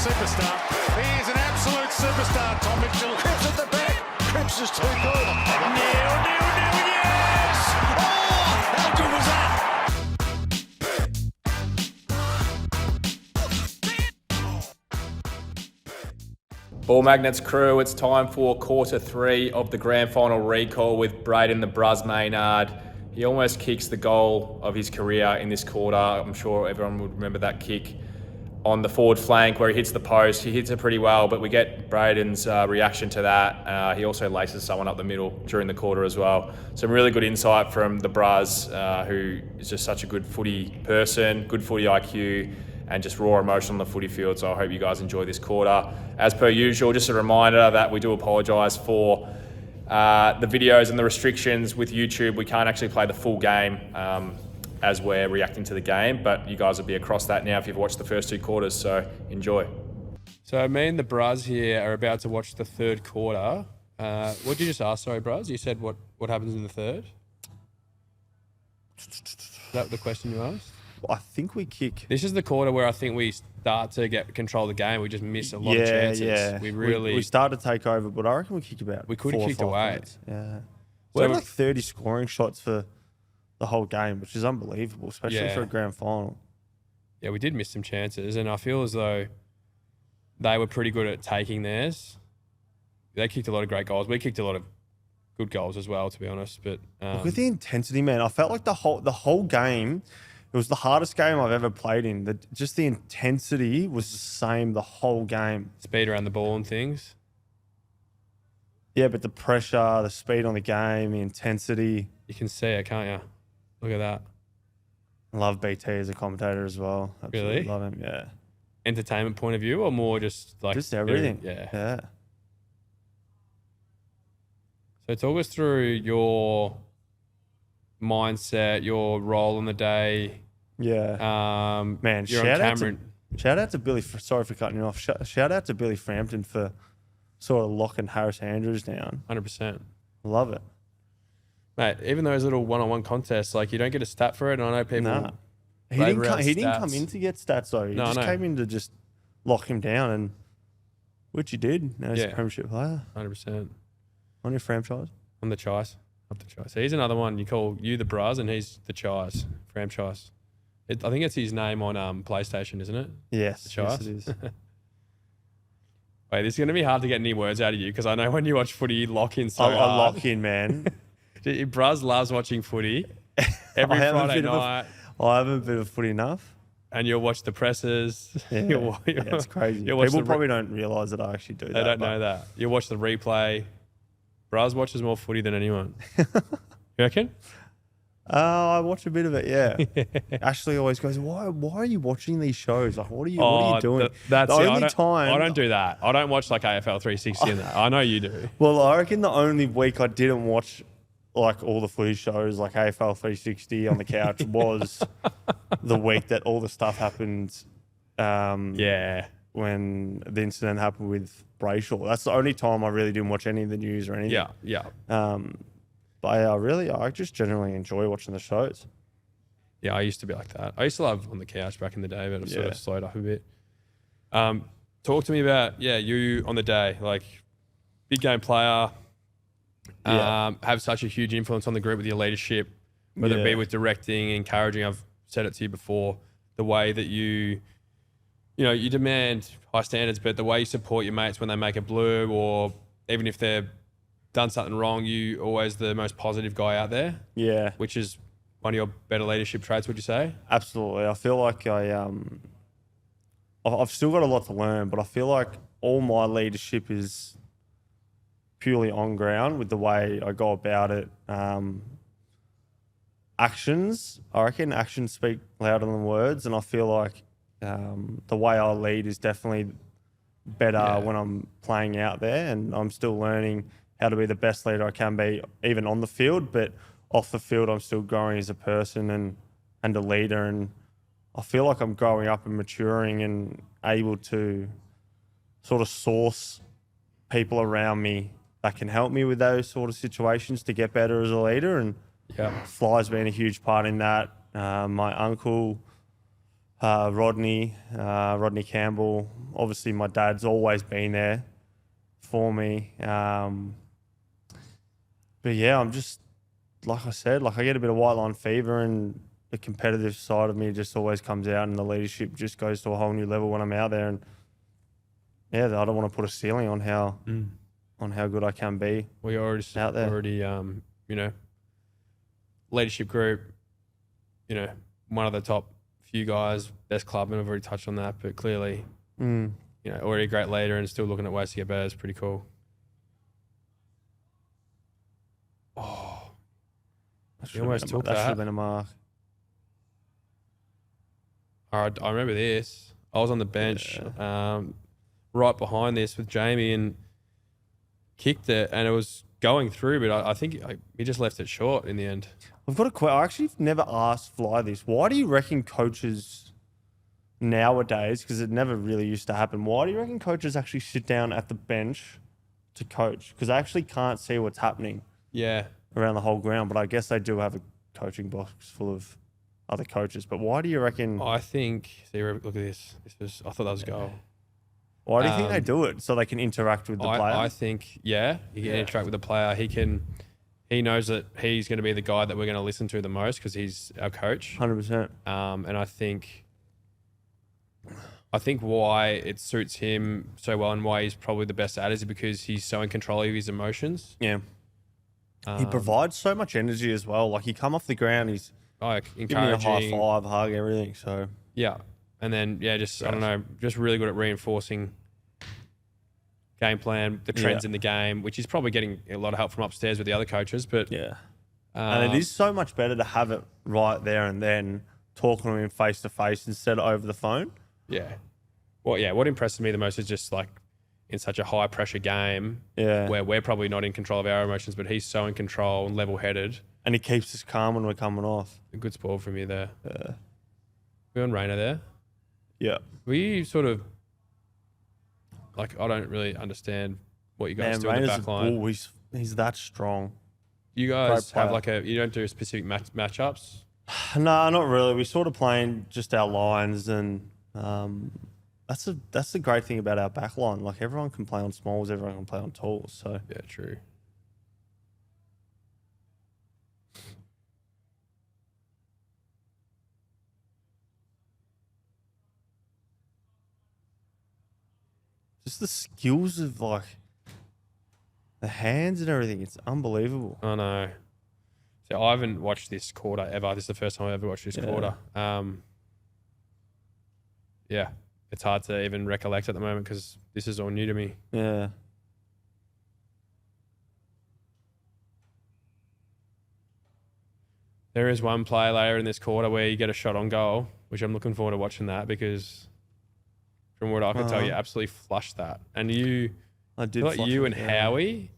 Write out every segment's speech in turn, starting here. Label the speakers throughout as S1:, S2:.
S1: superstar. He is an absolute superstar, Tom Mitchell. Cripps at the back. Cripps is too good. Neil, yes! Oh, how good was that?
S2: Ball Magnets crew, it's time for quarter 3 of the grand final recall with Brayden the Bruz Maynard. He almost kicks the goal of his career in this quarter. I'm sure everyone would remember that kick on the forward flank where he hits the post. He hits it pretty well, but we get Brayden's reaction to that. He also laces someone up the middle during the quarter as well. Some really good insight from the Bruz, who is just such a good footy person, good footy IQ, and just raw emotion on the footy field. So I hope you guys enjoy this quarter. As per usual, just a reminder that we do apologise for the videos and the restrictions with YouTube. We can't actually play the full game as we're reacting to the game, but you guys will be across that now if you've watched the first 2 quarters, so enjoy.
S3: So me and the Bruz here are about to watch the third quarter. What did you just ask? Sorry, Bruz? You said what happens in the third? Is that the question you asked?
S4: I think we kick.
S3: This is the quarter where I think we start to get control of the game. We just miss a lot of chances.
S4: Yeah, we start to take over, but I reckon we kick about.
S3: We could have kicked away.
S4: Minutes. Yeah, we had like 30 scoring shots for the whole game, which is unbelievable, especially for a grand final.
S3: Yeah, we did miss some chances, and I feel as though they were pretty good at taking theirs. They kicked a lot of great goals. We kicked a lot of good goals as well, to be honest. But
S4: look at the intensity, man. I felt like the whole game. It was the hardest game I've ever played in. Just the intensity was the same the whole game.
S3: Speed around the ball and things.
S4: Yeah, but the pressure, the speed on the game, the intensity.
S3: You can see it, can't you? Look at that.
S4: I love BT as a commentator as well. Absolutely
S3: really?
S4: Love him, yeah.
S3: Entertainment point of view or more just like...
S4: Just everything.
S3: Yeah. So talk us through your mindset, your role in the day.
S4: Yeah. Man, shout out to Billy. Sorry for cutting you off. Shout out to Billy Frampton for sort of locking Harris Andrews down.
S3: 100%.
S4: Love it.
S3: Mate, even those little one-on-one contests, like you don't get a stat for it. And I know people...
S4: Nah. He didn't come in to get stats though. He just came in to just lock him down, and which he did. Now he's a premiership player.
S3: 100%.
S4: On your franchise?
S3: On the Chise. Up the Chise. So he's another one. You call you the Bruz and he's the Chise. Franchise. I think it's his name on PlayStation, isn't it?
S4: Yes.
S3: The Chise?
S4: Yes, it is.
S3: Wait, this is going to be hard to get any words out of you because I know when you watch footy, you lock in so
S4: I
S3: hard.
S4: lock in, man.
S3: Bruz loves watching footy every Friday night.
S4: I haven't been a footy enough.
S3: And you'll watch the presses.
S4: Yeah, it's crazy. People probably don't realise that I actually do that.
S3: They don't know that. You'll watch the replay. Bruz watches more footy than anyone. You reckon?
S4: I watch a bit of it, yeah. Ashley always goes, why are you watching these shows? Like, what are you doing?
S3: I don't do that. I don't watch like AFL 360 and that. I know you do.
S4: Well, I reckon the only week I didn't watch like all the footy shows, like AFL 360 on the couch, was the week that all the stuff happened. When the incident happened with Brayshaw. That's the only time I really didn't watch any of the news or anything.
S3: Yeah.
S4: But I just generally enjoy watching the shows.
S3: Yeah, I used to be like that. I used to love on the couch back in the day, but I've sort of slowed up a bit. Talk to me about, you on the day, like big game player, have such a huge influence on the group with your leadership, whether it be with directing, encouraging. I've said it to you before, the way that you demand high standards, but the way you support your mates when they make a blue, or even if they've done something wrong, you always the most positive guy out there.
S4: Yeah.
S3: Which is one of your better leadership traits, would you say?
S4: Absolutely. I feel like I've still got a lot to learn, but I feel like all my leadership is purely on ground with the way I go about it. Actions, I reckon actions speak louder than words, and I feel like the way I lead is definitely better when I'm playing out there, and I'm still learning how to be the best leader I can be, even on the field, but off the field I'm still growing as a person and a leader, and I feel like I'm growing up and maturing and able to sort of source people around me that can help me with those sort of situations to get better as a leader, and Fly's been a huge part in that. My uncle Rodney Campbell. Obviously, my dad's always been there for me. But yeah, I'm just, like I said, like I get a bit of white line fever, and the competitive side of me just always comes out, and the leadership just goes to a whole new level when I'm out there. And yeah, I don't want to put a ceiling on how good I can be.
S3: We already
S4: out there.
S3: Leadership group, one of the top few guys, best clubman. I've already touched on that, but clearly, already a great leader and still looking at ways to get better is pretty cool. Oh, you almost took that.
S4: That should have been a mark.
S3: All right, I remember this. I was on the bench right behind this with Jamie and kicked it, and it was going through, but I think he just left it short in the end.
S4: I've got a question. I actually never asked Fly this. Why do you reckon coaches nowadays, because it never really used to happen, why do you reckon coaches actually sit down at the bench to coach? Because I actually can't see what's happening around the whole ground, but I guess they do have a coaching box full of other coaches. But why do you reckon?
S3: I think, look at this. I thought that was a goal.
S4: Why do you think they do it? So they can interact with the player?
S3: I think, he can interact with the player. He knows that he's going to be the guy that we're going to listen to the most because he's our coach.
S4: 100%.
S3: And I think why it suits him so well and why he's probably the best at it is because he's so in control of his emotions.
S4: Yeah. He provides so much energy as well. Like, he come off the ground, he's giving you a high five, hug, everything. So
S3: yeah. And then, I don't know, just really good at reinforcing game plan, the trends in the game, which is probably getting a lot of help from upstairs with the other coaches. But
S4: and it is so much better to have it right there and then, talking to him face to face instead of over the phone.
S3: Yeah. Well, what impresses me the most is just like in such a high pressure game where we're probably not in control of our emotions, but he's so in control and level headed.
S4: And he keeps us calm when we're coming off.
S3: A good sport from you there. Yeah. We're on Rayner there.
S4: Yeah.
S3: Were you sort of like, I don't really understand what you guys do in the back line.
S4: He's that strong.
S3: You guys have you don't do specific matchups?
S4: No, not really. We're sort of playing just our lines, and that's the great thing about our back line. Like, everyone can play on smalls, everyone can play on talls. So
S3: yeah, true.
S4: Just the skills of like the hands and everything, it's unbelievable.
S3: I know. So I haven't watched this quarter ever. This is the first time I've ever watched this quarter. It's hard to even recollect at the moment because this is all new to me.
S4: Yeah.
S3: There is one play later in this quarter where you get a shot on goal, which I'm looking forward to watching that because from what I can tell, you absolutely flushed that. And
S4: I did flush
S3: you
S4: it,
S3: and Howie,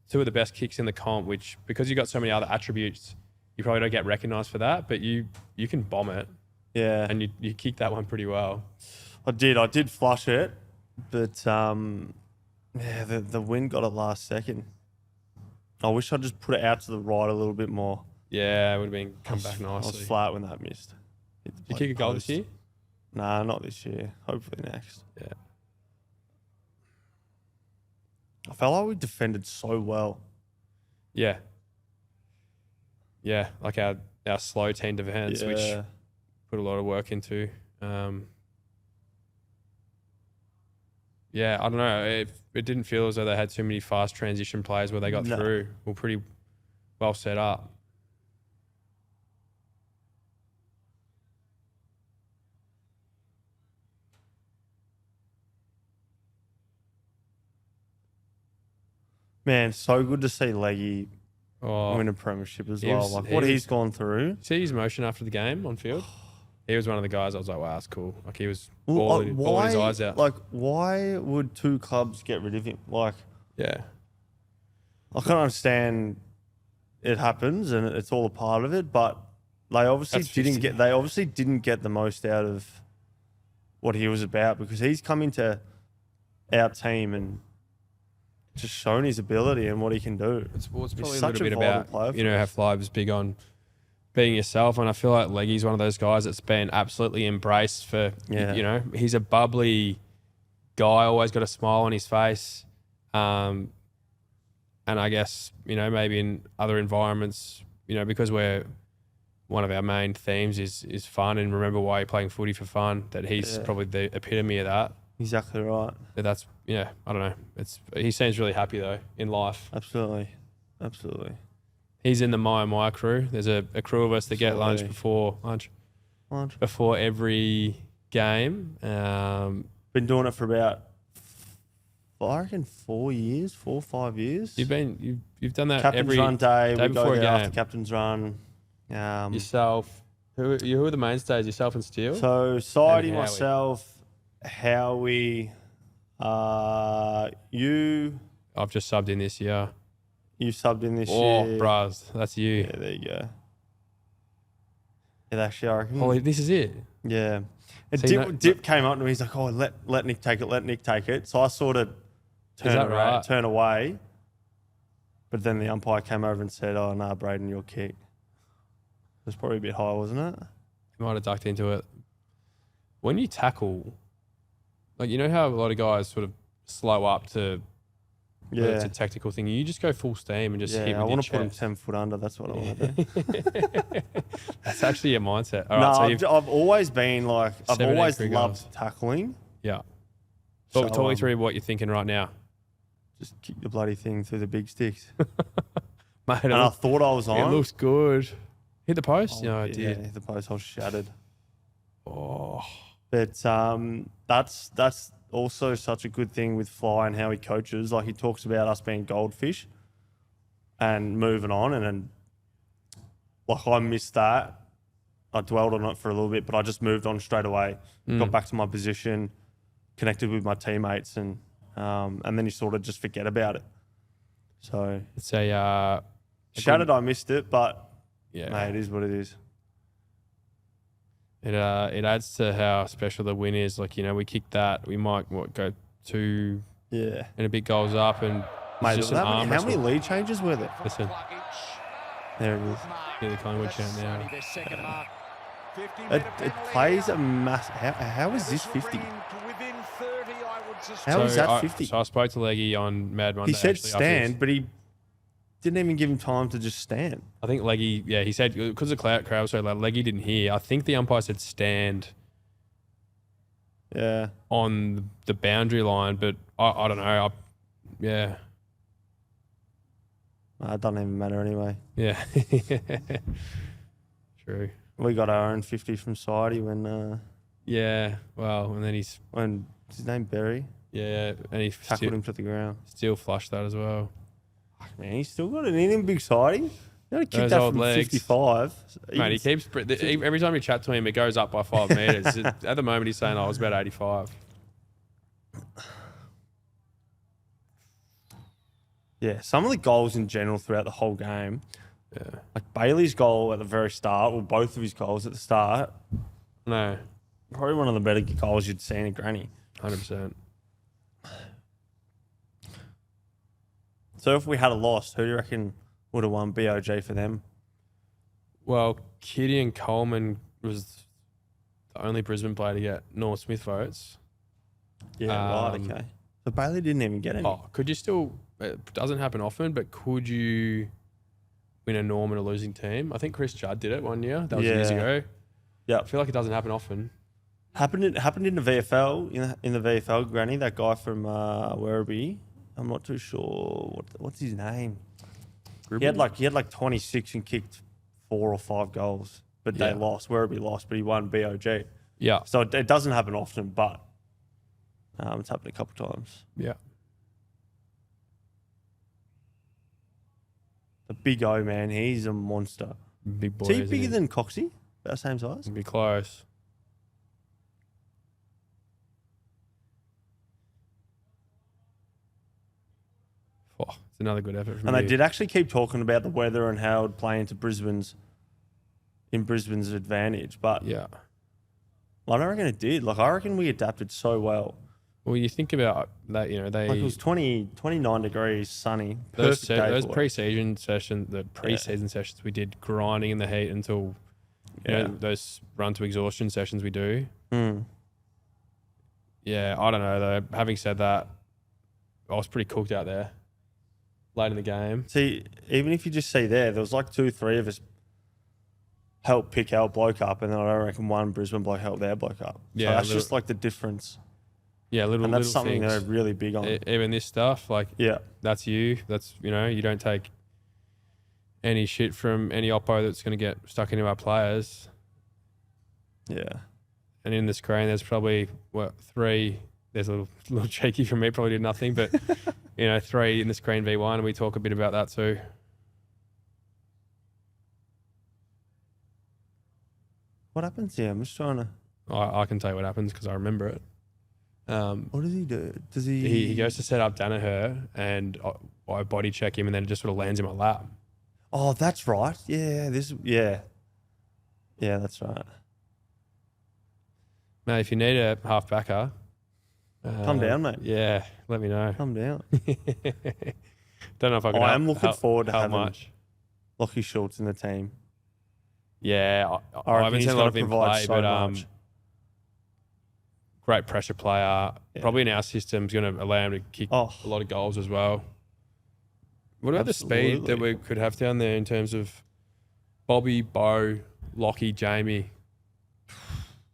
S3: two of the best kicks in the comp, which because you got so many other attributes, you probably don't get recognised for that, but you can bomb it.
S4: Yeah.
S3: And you kicked that one pretty well.
S4: I did flush it, but the wind got it last second. I wish I'd just put it out to the right a little bit more.
S3: Yeah, it would have been come back nicely.
S4: I was flat when that missed.
S3: Did you kick a goal this year?
S4: Nah, not this year. Hopefully next.
S3: Yeah.
S4: I felt like we defended so well.
S3: Yeah. Yeah, like our slow team defense, which put a lot of work into. I don't know. It didn't feel as though they had too many fast transition plays where they got through. We're pretty well set up.
S4: Man, so good to see Leggy win a premiership as well. Like what he's gone through.
S3: See his motion after the game on field? He was one of the guys I was like, wow, that's cool. Like he was bawling his eyes out.
S4: Like, why would two clubs get rid of him? Like,
S3: yeah.
S4: I can't understand it happens and it's all a part of it, but they obviously didn't get the most out of what he was about because he's come into our team and just shown his ability and what he can do.
S3: It's probably a little bit about, how Fly was big on being yourself. And I feel like Leggy's one of those guys that's been absolutely embraced for, he's a bubbly guy, always got a smile on his face. And I guess, maybe in other environments, because one of our main themes is fun and remember why you're playing footy for fun, that he's probably the epitome of that.
S4: Exactly right.
S3: But that's, I don't know. He seems really happy though in life.
S4: Absolutely.
S3: He's in the My crew. There's a crew of us that get lunch before every game.
S4: Been doing it for about, I reckon 4 or 5 years.
S3: You've done that
S4: Captain's
S3: every
S4: run day.
S3: day
S4: We
S3: before
S4: go
S3: a
S4: there
S3: game.
S4: after captain's run.
S3: Yourself. Who are the mainstays? Yourself and Steele?
S4: So Sidey,
S3: And Howie.
S4: myself, Howie, you
S3: I've just subbed in this year.
S4: subbed in this
S3: Oh,
S4: year.
S3: Bruz. That's you.
S4: Yeah, there you go. Yeah, actually, I reckon.
S3: Holy, this is it.
S4: Yeah. And
S3: So
S4: Dip came up to me. He's like, "Oh, let Nick take it." So I sort of turn away. But then the umpire came over and said, "Oh, no, Brayden, your kick." It was probably a bit high, wasn't it?
S3: You might have ducked into it. When you tackle, like, how a lot of guys sort of slow up to, it's a tactical thing. You just go full steam and just hit with
S4: I want to
S3: your
S4: put him
S3: chest.
S4: 10 foot under. That's what I want to do.
S3: That's actually your mindset. All right, so
S4: I've always been like, I've
S3: 7
S4: always
S3: angry
S4: loved
S3: goals.
S4: tackling.
S3: Yeah.
S4: So,
S3: Talk me through what you're thinking right now.
S4: Just kick the bloody thing through the big sticks.
S3: Mate,
S4: And I thought I was on.
S3: it looks good. Hit the post?
S4: Oh,
S3: I
S4: yeah,
S3: did.
S4: the post hole shattered.
S3: Oh.
S4: But that's also such a good thing with Fly and how he coaches. Like, he talks about us being goldfish and moving on. And then, like, I missed that. I dwelled on it for a little bit, but I just moved on straight away. Got back to my position, connected with my teammates, and then you sort of just forget about it. So
S3: It's a
S4: shattered, I missed it, but
S3: yeah.
S4: mate, it is what it is.
S3: It adds to how special the win is. Like, we kick that, we might go 2
S4: Yeah.
S3: and a bit goals up, and
S4: Mate,
S3: it's just an arm
S4: how many
S3: wrestle.
S4: lead changes were there?
S3: Listen,
S4: There it is.
S3: yeah, the Collingwood chant now.
S4: It plays a mass. How is this 50? How is that 50?
S3: So I spoke to Leggy on Mad Monday.
S4: He said
S3: actually, after this.
S4: stand, but he didn't even give him time to just stand.
S3: I think Leggy, he said because the crowd was so loud, Leggy didn't hear. I think the umpire said stand
S4: Yeah.
S3: on the boundary line, but I don't know. Yeah.
S4: It doesn't even matter anyway.
S3: Yeah. True.
S4: We got our own 50 from Sidey when
S3: Yeah. Well, and then
S4: what's his name, Berry,
S3: and he
S4: tackled him to the ground.
S3: still flushed that as well.
S4: Man, he's still got it in him, big Sidey. You gotta kick
S3: Those
S4: that
S3: old
S4: from
S3: legs.
S4: 55.
S3: Mate, he keeps every time you chat to him, it goes up by 5 meters. At the moment, he's saying, "I was about 85."
S4: Yeah, some of the goals in general throughout the whole game,
S3: Yeah.
S4: like Bailey's goal at the very start, or both of his goals at the start,
S3: No,
S4: probably one of the better goals you'd seen in Granny.
S3: 100%.
S4: So if we had a loss, who do you reckon would have won BOG for them?
S3: Well, Kitty and Coleman was the only Brisbane player to get Norm Smith votes.
S4: Yeah, right, okay. So Bailey didn't even get any.
S3: Oh, could you still? It doesn't happen often, but could you win a Norm in a losing team? I think Chris Judd did it one year. That was years ago.
S4: Yeah,
S3: I feel like it doesn't happen often.
S4: happened in the VFL in the VFL. Granny, that guy from Werribee. I'm not too sure what's his name. He had like 26 and kicked 4 or 5 goals, but they lost. Werribee lost, but he won BOG.
S3: Yeah.
S4: So it doesn't happen often, but it's happened a couple of times.
S3: Yeah.
S4: The big O man, he's a monster.
S3: Big boy.
S4: Is he
S3: isn't
S4: bigger than Coxie? About the same size?
S3: Be close. Oh, it's another good effort from
S4: And
S3: you.
S4: they did actually keep talking about the weather and how it would play into Brisbane's advantage, but
S3: Yeah.
S4: I don't reckon it did. Like, I reckon we adapted so well.
S3: Well, you think about that, you know,
S4: Like it was 29 degrees, sunny. Perfect day
S3: those
S4: for it.
S3: pre-season sessions we did grinding in the heat until you know, those run to exhaustion sessions we do. Yeah, I don't know though. Having said that, I was pretty cooked out there late in the game.
S4: See, even if you just see there was like 2-3 of us help pick our bloke up, and then I reckon one Brisbane bloke helped their bloke up.
S3: Yeah,
S4: so that's just like the difference.
S3: Yeah,
S4: And that's
S3: little
S4: something
S3: things.
S4: they're really big on.
S3: Even this stuff, like that's you. That's, you know, you don't take any shit from any oppo that's going to get stuck into our players.
S4: Yeah.
S3: And in the screen, there's probably, three. There's a little cheeky from me, probably did nothing, but, you know, 3 in the screen V1, and we talk a bit about that too.
S4: What happens here? I'm just trying to...
S3: I can tell you what happens because I remember it.
S4: What does he do? Does he...
S3: He goes to set up Danaher, and I body check him, and then it just sort of lands in my lap.
S4: Oh, that's right. Yeah, Yeah, that's right.
S3: Mate, if you need a half backer,
S4: come down, mate.
S3: Yeah, let me know.
S4: Come down.
S3: Don't know if I can.
S4: I am looking forward to having
S3: much.
S4: Lockie Schultz in the team.
S3: Yeah, I haven't seen a lot of him play, but great pressure player. Yeah. Probably in our system is going to allow him to kick a lot of goals as well. What about the speed that we could have down there in terms of Bobby, Bo, Lockie, Jamie?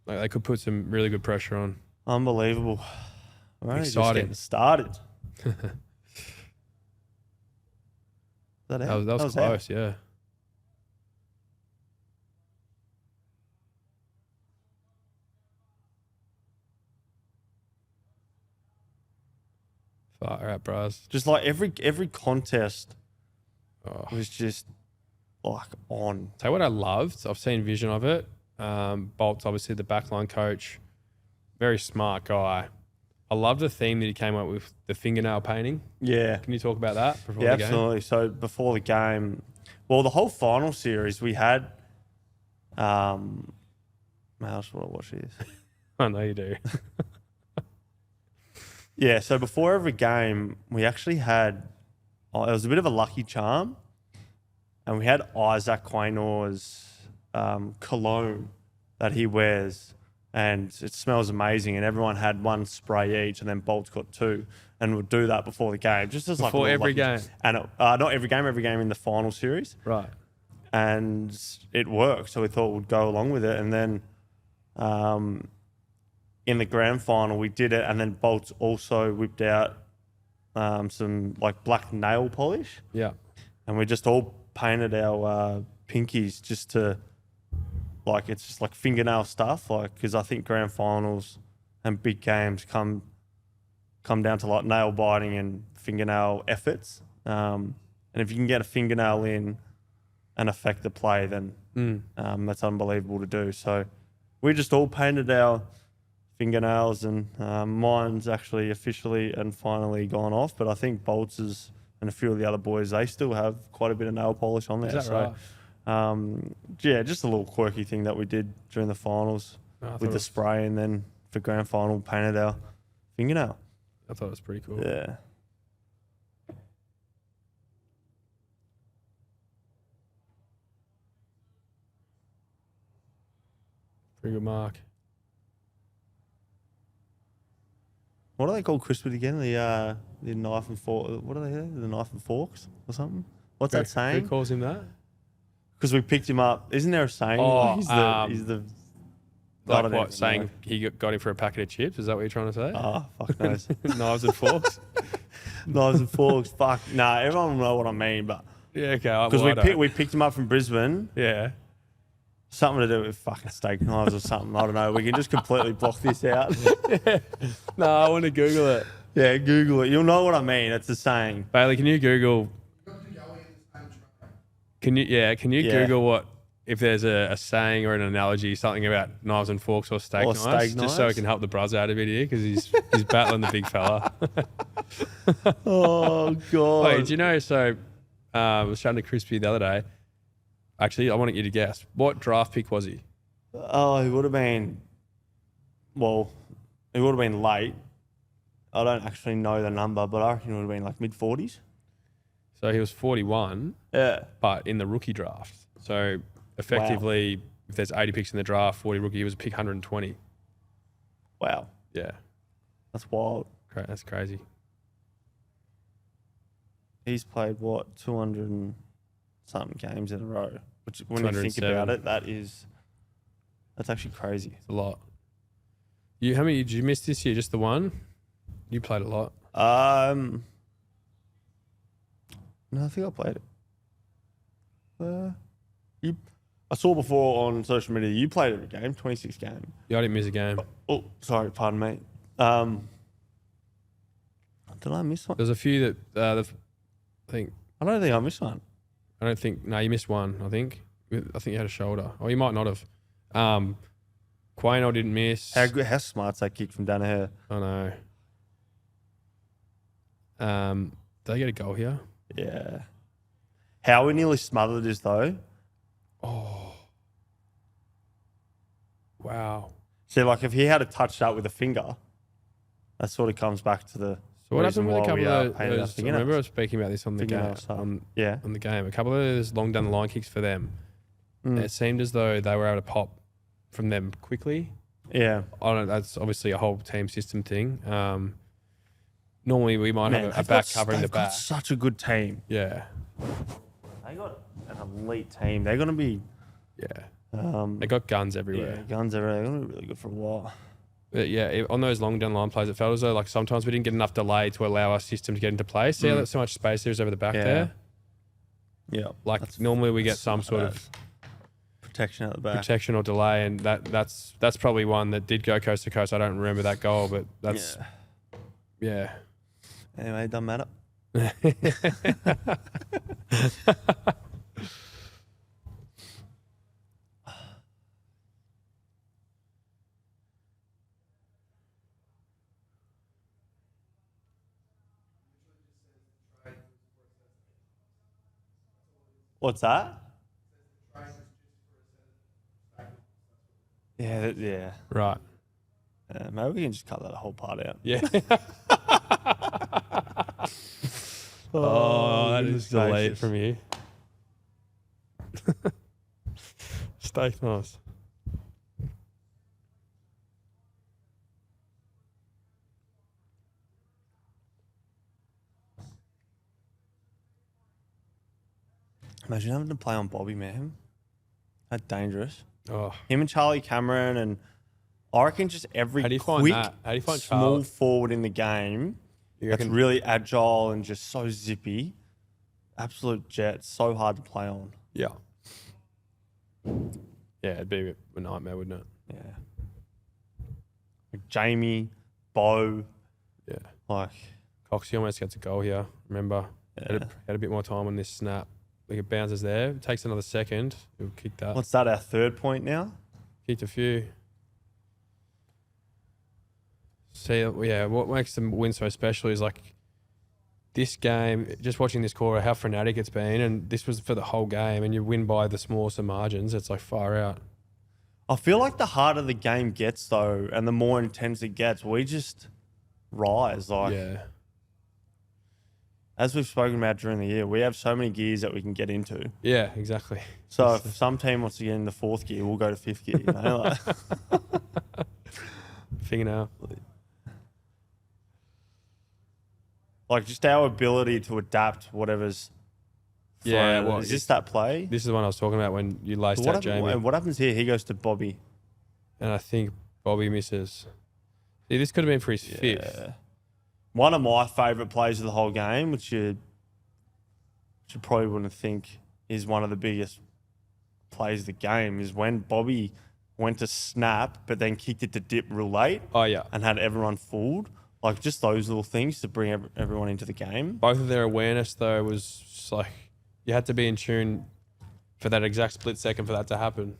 S3: Like they could put some really good pressure on.
S4: Unbelievable. Right,
S3: exciting.
S4: Just getting started.
S3: That was close, yeah. Far out, Bruz.
S4: Just like every contest was just like on.
S3: Tell you what I loved. I've seen vision of it. Bolt's obviously the backline coach. Very smart guy. I love the theme that he came up with, the fingernail painting.
S4: Yeah.
S3: Can you talk about that before the game?
S4: Absolutely. So before the game, well, the whole final series we had. I just want to watch this.
S3: I know you do.
S4: Yeah. So before every game, we actually had. It was a bit of a lucky charm, and we had Isaac Quaynor's cologne that he wears. And it smells amazing. And everyone had one spray each, and then Bolt's got 2, and we'll do that before the game, just as
S3: before
S4: like
S3: every game.
S4: And not every game in the final series.
S3: Right.
S4: And it worked, so we thought we'd go along with it. And then, in the grand final, we did it, and then Bolt's also whipped out some like black nail polish.
S3: Yeah.
S4: And we just all painted our pinkies just to. Like, it's just like fingernail stuff, like, because I think grand finals and big games come down to like nail biting and fingernail efforts. And if you can get a fingernail in and affect the play, then that's unbelievable to do. So we just all painted our fingernails, and mine's actually officially and finally gone off. But I think Boltz's and a few of the other boys, they still have quite a bit of nail polish on there.
S3: Is that right?
S4: Yeah, just a little quirky thing that we did during the finals with the spray, and then for grand final painted our fingernail.
S3: I thought it was pretty cool.
S4: Yeah.
S3: Pretty good mark.
S4: What are they called, Crispy, again? The knife and fork. What are they? The knife and forks or something? What's that saying?
S3: Who calls him that?
S4: Because we picked him up. Isn't there a saying?
S3: Oh,
S4: he's the
S3: like what, saying he got him for a packet of chips? Is that what you're trying to say?
S4: Oh, fuck knows.
S3: Knives and forks?
S4: Knives and forks. Fuck. Nah, everyone will know what I mean, but...
S3: Yeah, okay.
S4: Because we picked him up from Brisbane.
S3: Yeah.
S4: Something to do with fucking steak knives or something. I don't know. We can just completely block this out.
S3: No, I want to Google it.
S4: Yeah, Google it. You'll know what I mean. It's the saying.
S3: Bailey, can you Google... Can you Google what, if there's a saying or an analogy, something about knives and forks or steak knives, just so we can help the Bruz out a bit here, because he's battling the big fella.
S4: Oh, God.
S3: Wait, do you know, so I was chatting to Crispy the other day. Actually, I want you to guess. What draft pick was he?
S4: Oh, he would have been... Well, he would have been late. I don't actually know the number, but I reckon it would have been like mid-40s.
S3: So he was 41,
S4: Yeah.
S3: but in the rookie draft. So effectively, if there's 80 picks in the draft, 40 rookie, he was pick 120.
S4: Wow.
S3: Yeah,
S4: That's wild.
S3: that's crazy.
S4: He's played, 200 and something games in a row. Which, when you think
S3: 207.
S4: about it, that's actually crazy.
S3: It's a lot. How many did you miss this year? Just the one? You played a lot.
S4: No, I think I played it. I saw before on social media you played every game, 26 games.
S3: Yeah, I didn't miss a game.
S4: Oh, sorry, pardon me. Did I miss one?
S3: There's a few that I think.
S4: I don't think I missed one.
S3: I don't think. No, you missed one. I think you had a shoulder. Or you might not have. Quaino didn't miss.
S4: How smart's that kick from Danaher?
S3: I know. Did they get a goal here?
S4: Yeah. How we nearly smothered this though.
S3: Oh. Wow.
S4: See, like if he had touched that with a finger, that sort of comes back to the.
S3: So what happened with a
S4: why
S3: couple
S4: we are
S3: of
S4: painting our
S3: those? I remember I was speaking about this on the game.
S4: fingernails up.
S3: On
S4: Yeah.
S3: the game, a couple of those long down the line kicks for them. It seemed as though they were able to pop from them quickly.
S4: Yeah.
S3: I don't know. That's obviously a whole team system thing. Normally we might have a
S4: they've
S3: back
S4: got-
S3: covering the
S4: they've got
S3: back.
S4: such a good team.
S3: Yeah,
S4: They got an elite team. They're going to be.
S3: yeah. They got guns everywhere.
S4: Yeah, guns everywhere. They're going to be really good for a while.
S3: But yeah, on those long down line plays, it felt as though like sometimes we didn't get enough delay to allow our system to get into place. See how there's so much space there is over the back there?
S4: Yeah.
S3: Like normally we get some sort of
S4: protection at the back.
S3: protection or delay, and that's probably one that did go coast to coast. I don't remember that goal, but that's yeah.
S4: Anyway, it doesn't matter. What's that? Yeah, yeah.
S3: Right.
S4: Maybe we can just cut that whole part out.
S3: Yeah. Oh, that is delayed from you. Steak nice.
S4: Imagine having to play on Bobby, man. That's dangerous.
S3: Oh,
S4: Him and Charlie Cameron, and I reckon just every
S3: How do you find
S4: quick,
S3: that? How do you find
S4: small
S3: Charlie?
S4: forward in the game
S3: you
S4: that's
S3: reckon?
S4: really agile and just so zippy. Absolute jet. So hard to play on.
S3: Yeah. Yeah, it'd be a nightmare, wouldn't it?
S4: Yeah. Like Jamie, Bo,
S3: Yeah.
S4: like
S3: Coxie almost gets a goal here. Remember, had a bit more time on this snap. Like it bounces there. It takes another second. He'll kick that.
S4: what's that? Our third point now.
S3: Kicked a few. See, yeah, what makes the win so special is like this game, just watching this quarter, how frenetic it's been, and this was for the whole game, and you win by the smallest of margins. It's like far out.
S4: I feel like the harder the game gets though, and the more intense it gets, we just rise. Like
S3: Yeah.
S4: as we've spoken about during the year, we have so many gears that we can get into.
S3: Yeah, exactly.
S4: So if some team wants to get into fourth gear, we'll go to fifth gear. You know? Like,
S3: Fingernail.
S4: like just our ability to adapt whatever's thrown.
S3: Yeah,
S4: At
S3: well,
S4: us. Is this that play?
S3: This is the one I was talking about when you laced
S4: So
S3: out Jamie.
S4: what happens here? He goes to Bobby.
S3: And I think Bobby misses. See, this could have been for his fifth.
S4: One of my favourite plays of the whole game, which you probably wouldn't think is one of the biggest plays of the game, is when Bobby went to snap but then kicked it to dip real late
S3: Oh, yeah.
S4: and had everyone fooled. Like just those little things to bring everyone into the game.
S3: Both of their awareness, though, was just like you had to be in tune for that exact split second for that to happen.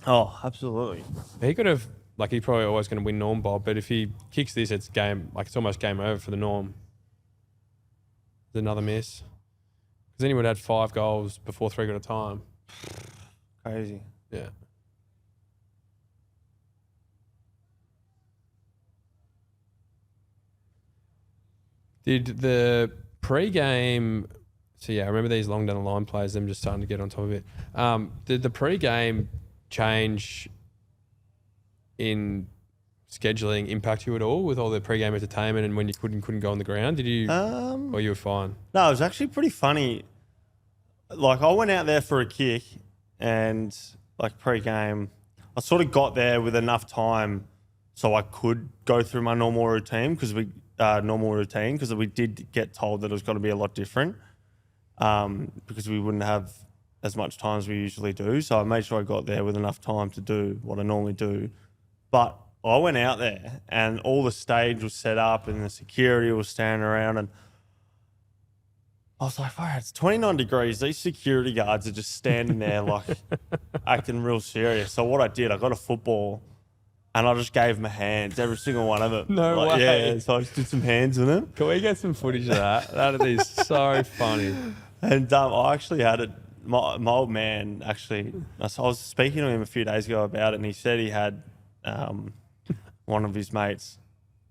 S4: Oh, absolutely.
S3: He could have, like, he's probably always going to win Norm Bob, but if he kicks this, it's game, like, it's almost game over for the Norm. There's another miss. Because then he would have had 5 goals before 3 got a time.
S4: Crazy.
S3: Yeah. Did the pre-game... So, yeah, I remember these long down the line players, them just starting to get on top of it. Did the pre-game change in scheduling impact you at all with all the pre-game entertainment and when you couldn't go on the ground? Did you... or you were fine?
S4: No, it was actually pretty funny. Like, I went out there for a kick and, like, pre-game, I sort of got there with enough time so I could go through my normal routine because we did get told that it was going to be a lot different because we wouldn't have as much time as we usually do. So I made sure I got there with enough time to do what I normally do. But I went out there and all the stage was set up and the security was standing around and I was like, wow, it's 29 degrees. These security guards are just standing there like acting real serious. So what I did, I got a football and I just gave them a hand, every single one of them.
S3: No way.
S4: Yeah, so I just did some hands with them.
S3: Can we get some footage of that? That is so funny.
S4: And I actually had it. My old man actually, I was speaking to him a few days ago about it and he said he had one of his mates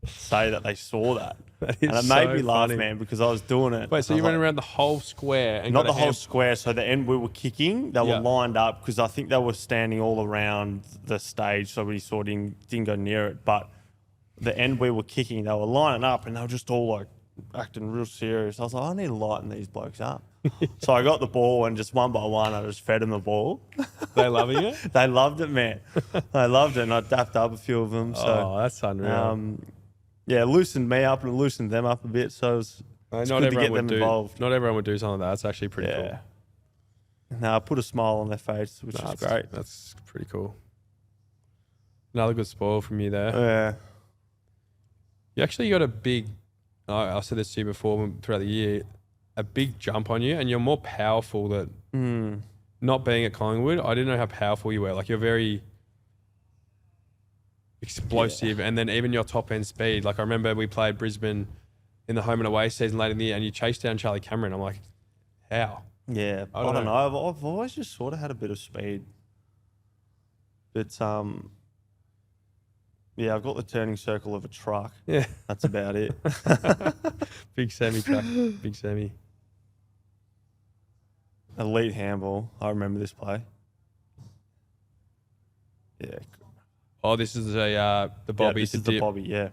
S4: say that they saw that.
S3: That
S4: And
S3: is
S4: it made
S3: so
S4: me laugh,
S3: funny.
S4: man, because I was doing it.
S3: Wait, so
S4: I
S3: you
S4: was
S3: ran
S4: like,
S3: around the whole square and
S4: not
S3: got
S4: the
S3: a
S4: whole
S3: hand-
S4: square. So the end we were kicking, they
S3: Yeah.
S4: were lined up because I think they were standing all around the stage, so we sort of didn't go near it. But the end we were kicking, they were lining up and they were just all like acting real serious. I was like, I need to lighten these blokes up. So I got the ball and just one by one, I just fed them the ball.
S3: They loving it?
S4: They loved it, man. They loved it, and I dapped up a few of them. So
S3: Oh, that's unreal.
S4: yeah, it loosened me up and it loosened them up a bit. So it's
S3: Not
S4: good to
S3: everyone
S4: get
S3: would
S4: them
S3: do.
S4: involved.
S3: Not everyone would do something like that. That's actually pretty
S4: Yeah.
S3: cool.
S4: No, I put a smile on their face, which
S3: Nah,
S4: is great.
S3: That's pretty cool. Another good spoil from you there.
S4: Yeah.
S3: You actually got a big, I said this to you before throughout the year, a big jump on you, and you're more powerful than not being at Collingwood. I didn't know how powerful you were. Like, you're very explosive, and then even your top end speed. Like, I remember we played Brisbane in the home and away season late in the year, and you chased down Charlie Cameron. I'm like, how?
S4: Yeah, I don't know. I've always just sort of had a bit of speed. But, yeah, I've got the turning circle of a truck.
S3: Yeah.
S4: That's about it.
S3: Big semi truck. Big semi.
S4: Elite handball. I remember this play. Yeah.
S3: Oh, this is the Bobby.
S4: Yeah, this
S3: to
S4: is the
S3: dip.
S4: Bobby, yeah.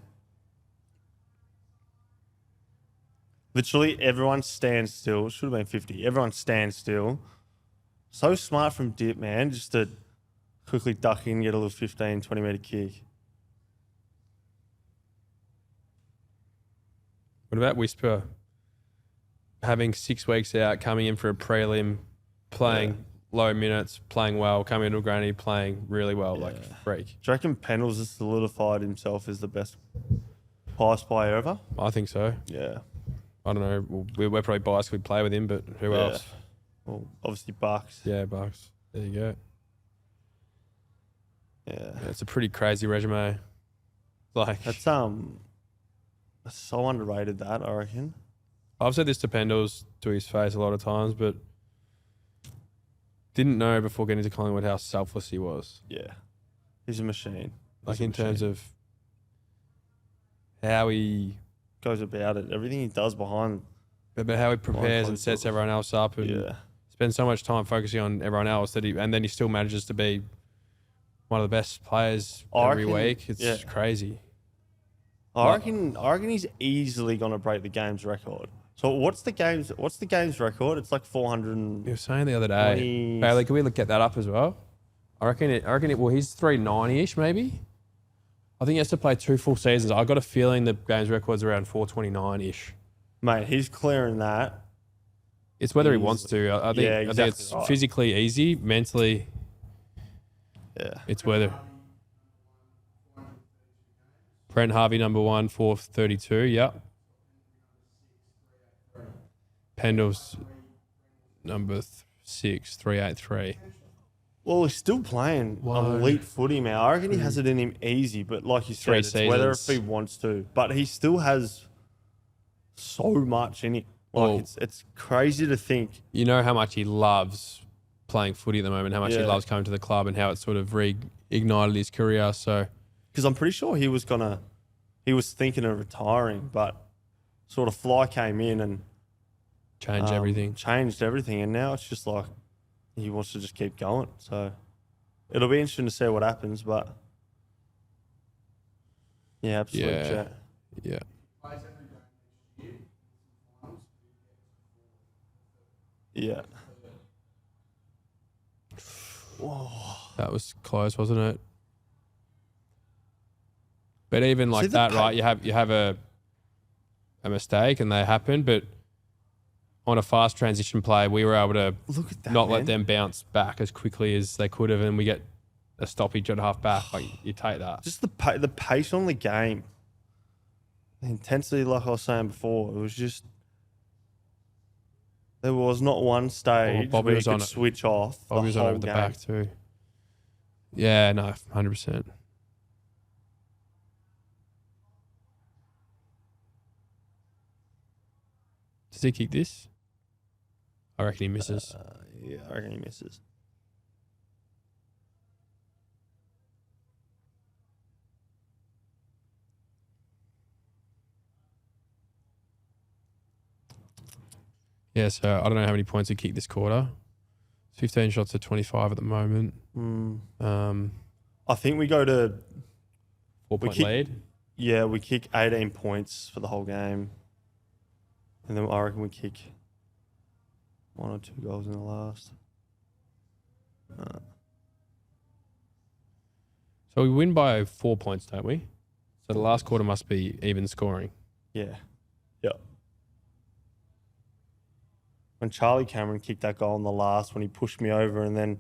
S4: Literally, everyone stands still. Should have been 50. Everyone stands still. So smart from dip, man. Just to quickly duck in, get a little 15, 20-metre kick.
S3: What about Whisper? Having 6 weeks out, coming in for a prelim, playing low minutes, playing well, coming into a granny, playing really well, like a freak.
S4: Do you reckon Pendles has solidified himself as the best pass player ever?
S3: I think so.
S4: Yeah.
S3: I don't know. We're probably biased. We play with him, but who else?
S4: Well, obviously Bucks.
S3: Yeah, Bucks. There you go.
S4: Yeah.
S3: Yeah, it's a pretty crazy resume. Like,
S4: That's so underrated, that, I reckon.
S3: I've said this to Pendles to his face a lot of times, but didn't know before getting to Collingwood how selfless he was.
S4: Yeah. He's a machine.
S3: Like, in terms of how he
S4: goes about it, everything he does behind.
S3: but how he prepares and
S4: closed
S3: sets
S4: doors.
S3: everyone else up and spends so much time focusing on everyone else and then he still manages to be one of the best players every week. It's crazy.
S4: I reckon he's easily gonna break the game's record. So what's the game's record? It's like 400.
S3: You were saying the other day, Bailey, can we get that up as well? I reckon it. Well, he's 390-ish maybe. I think he has to play 2 full seasons. I got a feeling the game's record's around 429-ish.
S4: Mate, he's clearing that.
S3: It's whether he wants to. I think it's physically easy, mentally.
S4: Yeah.
S3: It's whether. Brent Harvey, number 1, 432. Yep. Pendle's number 6, 383.
S4: Well, he's still playing elite footy, man. I reckon he has it in him easy, but like you said, it's whether if he wants to. But he still has so much in it. Like it's crazy to think.
S3: You know how much he loves playing footy at the moment, how much he loves coming to the club and how it sort of reignited his career. So,
S4: because I'm pretty sure he was thinking of retiring, but sort of fly came in and
S3: Change everything.
S4: Changed everything, and now it's just like he wants to just keep going. So it'll be interesting to see what happens, but yeah, absolutely.
S3: Yeah. Yeah.
S4: Yeah.
S3: That was close, wasn't it? But even like
S4: See,
S3: that, right? You have a mistake and they happen, but on a fast transition play, we were able to
S4: Look at that,
S3: not
S4: man.
S3: let them bounce back as quickly as they could have, and we get a stoppage at half back. Like, you take that.
S4: Just the pace on the game, the intensity, like I was saying before, it was just there was not one stage
S3: Bobby
S4: where you
S3: was
S4: could
S3: on it.
S4: switch off
S3: Bobby
S4: the
S3: was
S4: whole
S3: on over the
S4: game.
S3: back too. Yeah, no, 100%. Does he kick this? I reckon he misses.
S4: Yeah, I reckon he misses.
S3: Yeah, so I don't know how many points he kicked this quarter. 15 shots to 25 at the moment.
S4: I think we go to
S3: 4-point
S4: kick-
S3: lead.
S4: yeah, we kick 18 points for the whole game, and then I reckon we kick 1 or 2 goals in the last.
S3: So we win by 4 points, don't we? So the last quarter must be even scoring.
S4: Yeah. Yeah. When Charlie Cameron kicked that goal in the last, when he pushed me over and then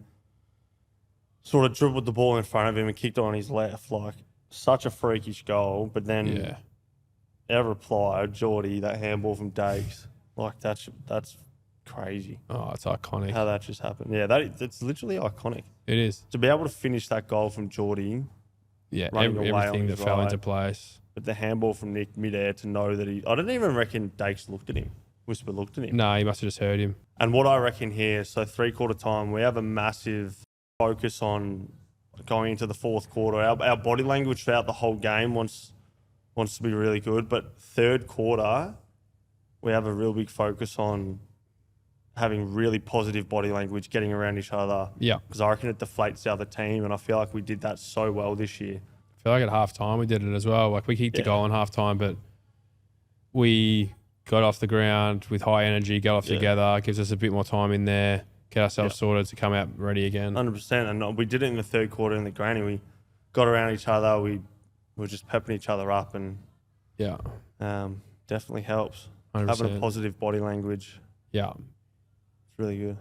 S4: sort of dribbled the ball in front of him and kicked it on his left, like such a freakish goal. But then
S3: Yeah.
S4: our reply, Jordy, that handball from Dakes, like that's crazy
S3: Oh, it's iconic.
S4: how that just happened. Yeah, it's literally iconic.
S3: It is.
S4: To be able to finish that goal from Jordy,
S3: Yeah,
S4: running away on
S3: everything that
S4: his
S3: fell
S4: right.
S3: into place.
S4: but the handball from Nick midair to know that I didn't even reckon Dakes looked at him. Whisper looked at him.
S3: No, he must have just heard him.
S4: And what I reckon here, so 3/4 time, we have a massive focus on going into the 4th quarter. Our body language throughout the whole game wants to be really good, but 3rd quarter, we have a real big focus on having really positive body language, getting around each other.
S3: Yeah.
S4: Because I reckon it deflates the other team, and I feel like we did that so well this year.
S3: I feel like at half time we did it as well. Like, we kicked a goal in half time, but we got off the ground with high energy, got off together, gives us a bit more time in there, get ourselves sorted to come out ready again.
S4: 100%. And we did it in the 3rd quarter in the granny. We got around each other. We were just pepping each other up, and
S3: Yeah.
S4: definitely helps.
S3: 100%.
S4: Having a positive body language,
S3: Yeah.
S4: it's really good.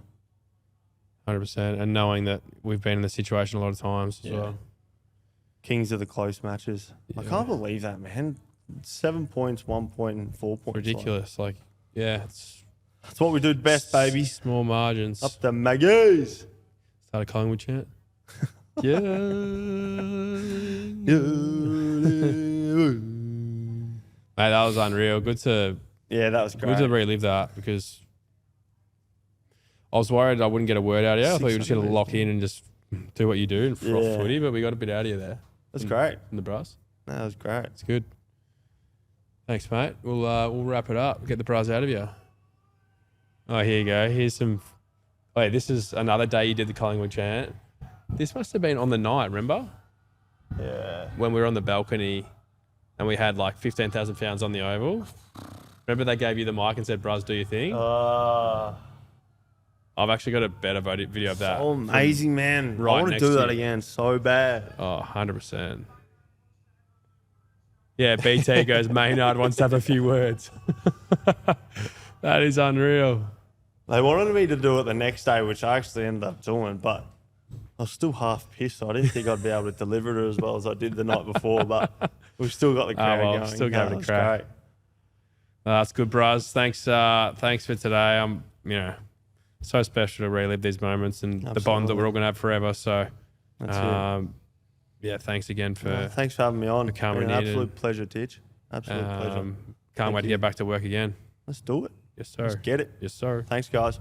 S3: 100%. And knowing that we've been in this situation a lot of times as well.
S4: Kings of the close matches. I can't believe that, man. 7 points, 1 point, and 4 points.
S3: Ridiculous. Like, yeah, it's
S4: That's what we do best, baby.
S3: small margins.
S4: Up the Maggies.
S3: Start a Collingwood chant. Yeah. Mate, that was unreal. Good to
S4: Yeah, that was great.
S3: Good to relive that, because I was worried I wouldn't get a word out of you. I thought you were just going to lock in and just do what you do and froth footy, but we got a bit out of you there.
S4: That's great.
S3: In the Bruz.
S4: No, that was great.
S3: It's good. Thanks, mate. We'll wrap it up. Get the Bruz out of you. Oh, here you go. Here's some. Wait, this is another day you did the Collingwood chant. This must have been on the night, remember?
S4: Yeah.
S3: When we were on the balcony and we had like 15,000 pounds on the oval. Remember they gave you the mic and said, Bruz, do your thing? I've actually got a better video of that.
S4: So amazing, man.
S3: Right
S4: I want to
S3: next
S4: do
S3: to
S4: that
S3: you.
S4: again so bad.
S3: Oh, 100%. Yeah, BT goes, Maynard wants to have a few words. That is unreal.
S4: They wanted me to do it the next day, which I actually ended up doing, but I was still half pissed. So I didn't think I'd be able to deliver it as well as I did the night before, but we've still got the crowd going.
S3: Still
S4: No,
S3: having a
S4: it's
S3: crack.
S4: great.
S3: That's good, Bruz. Thanks for today. I'm, so special to relive these moments and the bond that we're all going to have forever. So,
S4: That's it.
S3: yeah, thanks again for
S4: No, thanks for having me on.
S3: coming
S4: Been an
S3: in
S4: absolute pleasure, Titch. Absolute pleasure.
S3: Can't wait to get back to work again.
S4: Let's do it.
S3: Yes, sir.
S4: Let's get it.
S3: Yes, sir.
S4: Thanks, guys.